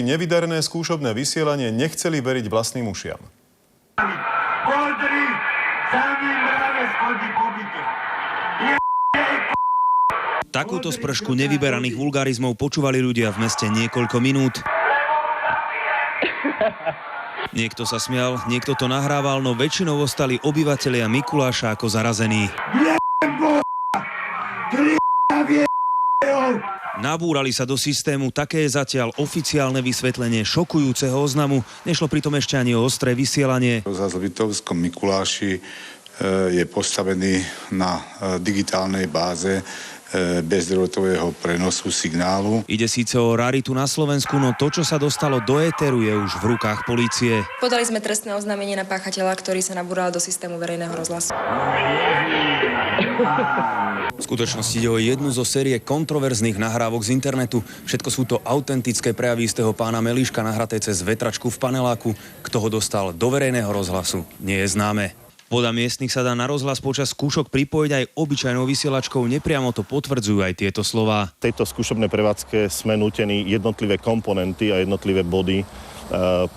Nevydarené skúšobné vysielanie nechceli veriť vlastným ušiam. Takúto spršku nevyberaných vulgarizmov počúvali ľudia v meste niekoľko minút. Niekto sa smial, niekto to nahrával, no väčšinou ostali obyvatelia Mikuláša ako zarazení. Nabúrali sa do systému, také je zatiaľ oficiálne vysvetlenie šokujúceho oznamu. Nešlo pritom ešte ani o ostré vysielanie. Rozhlas v Litovskom Mikuláši je postavený na digitálnej báze bezdrôtového prenosu signálu. Ide síce o raritu na Slovensku, no to, čo sa dostalo do éteru, je už v rukách polície. Podali sme trestné oznámenie na páchateľa, ktorý sa nabúral do systému verejného rozhlasu. V skutočnosti ide o jednu zo série kontroverzných nahrávok z internetu. Všetko sú to autentické prejavy istého pána Melíška nahraté cez vetračku v paneláku. Kto ho dostal do verejného rozhlasu, nie je známe. Podľa miestnych sa dá na rozhlas počas skúšok pripojiť aj obyčajnou vysielačkou, nepriamo to potvrdzujú aj tieto slová. V tejto skúšobnej prevádzke sme nútení jednotlivé komponenty a jednotlivé body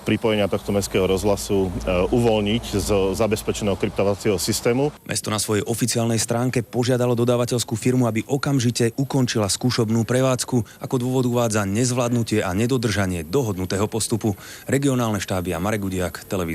pripojenia tohto mestského rozhlasu uvoľniť z zabezpečeného kryptovacieho systému. Mesto na svojej oficiálnej stránke požiadalo dodávateľskú firmu, aby okamžite ukončila skúšobnú prevádzku. Ako dôvod uvádza nezvládnutie a nedodržanie dohodnutého postupu. Regionálne štáby a Marek Gudiak, televízia.